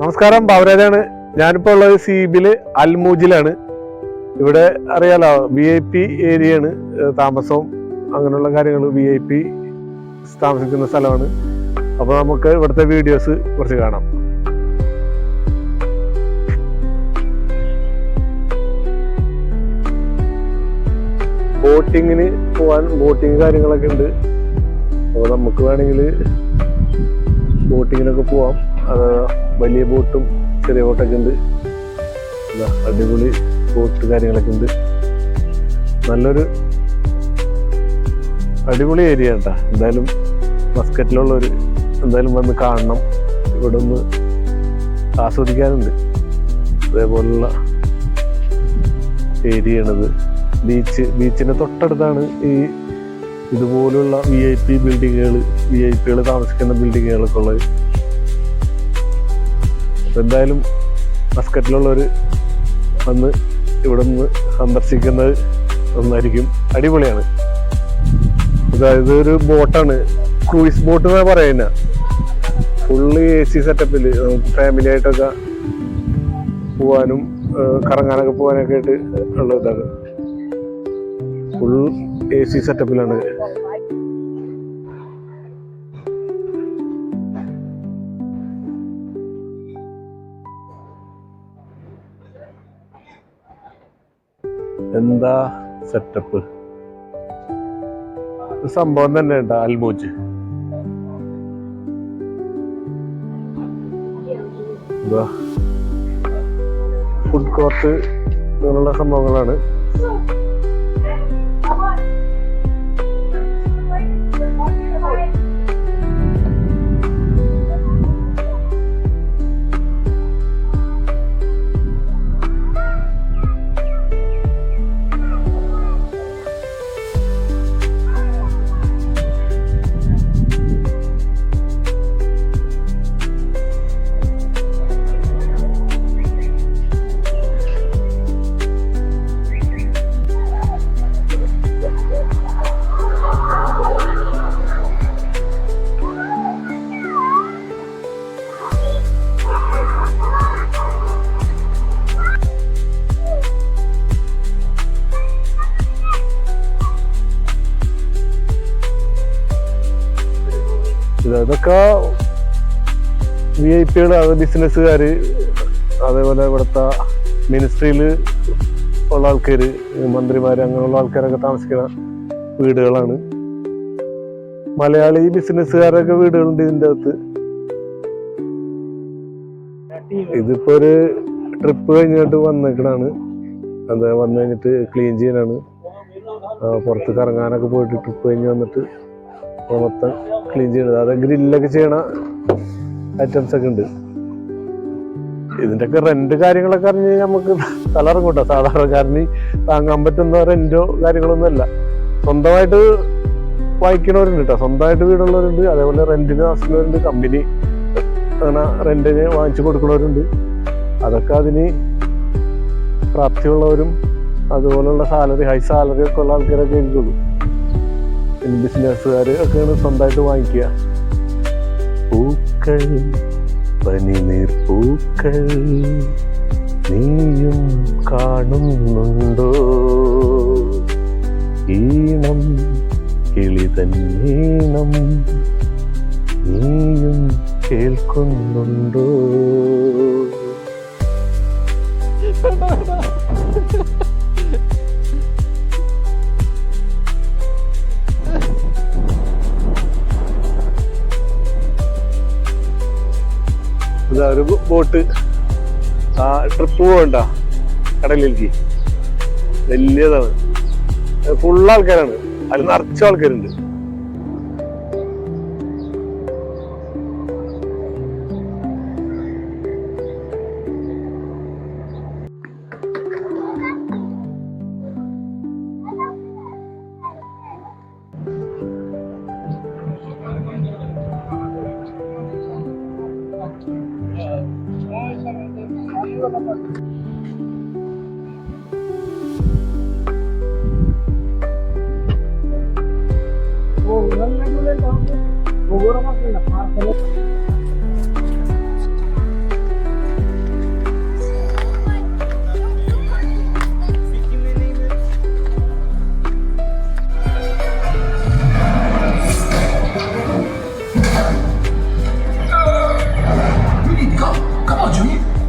നമസ്കാരം, ബാബുരാജാണ്. ഞാനിപ്പോൾ ഉള്ളത് സീബില് അൽമൂജിലാണ്. ഇവിടെ അറിയാലോ, VIP ഏരിയയാണ്. താമസവും അങ്ങനെയുള്ള കാര്യങ്ങൾ VIP താമസിക്കുന്ന സ്ഥലമാണ്. അപ്പോൾ നമുക്ക് ഇവിടുത്തെ വീഡിയോസ് കുറച്ച് കാണാം. ബോട്ടിങ്ങിന് പോകാൻ ബോട്ടിങ് കാര്യങ്ങളൊക്കെ ഉണ്ട്. അപ്പോൾ നമുക്ക് വേണമെങ്കിൽ ബോട്ടിങ്ങിനൊക്കെ പോവാം. അത് വലിയ ബോട്ടും ചെറിയ ബോട്ടൊക്കെ ഉണ്ട്. അടിപൊളി ബോട്ട് കാര്യങ്ങളൊക്കെ ഉണ്ട്. നല്ലൊരു അടിപൊളി ഏരിയ കേട്ടോ. എന്തായാലും മസ്കറ്റിലുള്ളവർ എന്തായാലും വന്ന് കാണണം. ഇവിടെ ഒന്ന് ആസ്വദിക്കാനുണ്ട്. അതേപോലുള്ള ഏരിയയാണിത്. ബീച്ചിന് തൊട്ടടുത്താണ് ഈ ഇതുപോലുള്ള VIP ബിൽഡിങ്ങുകൾ, VIP താമസിക്കുന്ന ബിൽഡിങ്ങുകളൊക്കെ ഉള്ളത്. അപ്പം എന്തായാലും മസ്കറ്റിലുള്ളവർ വന്ന് ഇവിടെ നിന്ന് സന്ദർശിക്കുന്നത് ഒന്നായിരിക്കും. അടിപൊളിയാണ്. അതായത് ഒരു ബോട്ടാണ്, ക്രൂയിസ് ബോട്ട് എന്നാണ് പറയുന്നത്. ഫുള്ള് AC സെറ്റപ്പിൽ നമുക്ക് ഫാമിലി ആയിട്ടൊക്കെ പോവാനും കറങ്ങാനൊക്കെ പോകാനൊക്കെ ആയിട്ട് ഉള്ള ഇതാണ്. Full AC സെറ്റപ്പിലാണ്. എന്താ സെറ്റപ്പ്, സംഭവം തന്നെ ഉണ്ട്. അൽമൂജ് ഫുഡ് കോർട്ട് അങ്ങനെയുള്ള സംഭവങ്ങളാണ്. ഇതൊക്കെ VIP, അത് ബിസിനസ്സുകാർ, അതേപോലെ ഇവിടുത്തെ മിനിസ്ട്രിയിൽ ഉള്ള ആൾക്കാർ, മന്ത്രിമാർ, അങ്ങനെയുള്ള ആൾക്കാരൊക്കെ താമസിക്കുന്ന വീടുകളാണ്. മലയാളി ബിസിനസ്സുകാരൊക്കെ വീടുകളുണ്ട് ഇതിൻ്റെ അകത്ത്. ഇതിപ്പോ ഒരു ട്രിപ്പ് കഴിഞ്ഞിട്ട് വന്നേക്കണാണ്. അത് വന്നു കഴിഞ്ഞിട്ട് ക്ലീൻ ചെയ്യാനാണ്. പുറത്ത് കറങ്ങാനൊക്കെ പോയിട്ട് ട്രിപ്പ് കഴിഞ്ഞ് വന്നിട്ട് മൊത്തം ക്ലീൻ ചെയ്യണത്. അത് ഗ്രില്ലൊക്കെ ചെയ്യണ ഐറ്റംസ് ഒക്കെ ഉണ്ട്. ഇതിൻ്റെയൊക്കെ റെന്റ് കാര്യങ്ങളൊക്കെ അറിഞ്ഞ് നമുക്ക് തലറങ്ങൂട്ടോ. സാധാരണക്കാരന് താങ്ങാൻ പറ്റുന്ന റെന്റോ കാര്യങ്ങളൊന്നും അല്ല. സ്വന്തമായിട്ട് വാങ്ങിക്കണവരുണ്ട് കേട്ടോ, സ്വന്തമായിട്ട് വീടുള്ളവരുണ്ട്. അതേപോലെ റെന്റിന് താമസിക്കുന്നവരുണ്ട്, കമ്പനി അങ്ങനെ റെന്റിന് വാങ്ങിച്ചു കൊടുക്കുന്നവരുണ്ട്. അതൊക്കെ അതിന് പ്രാപ്തിയുള്ളവരും അതുപോലുള്ള ഹൈ സാലറി ഒക്കെ ഉള്ള ആൾക്കാരൊക്കെ ആയിരിക്കുള്ളൂ. ബിസിനസ്സുകാർ ഒക്കെയാണ് സ്വന്തമായിട്ട് വാങ്ങിക്കുക. പൂക്കൾ, പനിനീർ പൂക്കൾ, നീയും കാണുന്നുണ്ടോ? ഈണം കിളി തന്നീണം, നീയും കേൾക്കുന്നുണ്ടോ? ഇതാ ഒരു ബോട്ട് ട്രിപ്പ് പോകണ്ട കടലിലേക്ക്. വലിയതാണ്, ഫുൾ ആൾക്കാരാണ്. അതിൽ നിറച്ച ആൾക്കാരുണ്ട്. Jimmy, come on, Jimmy.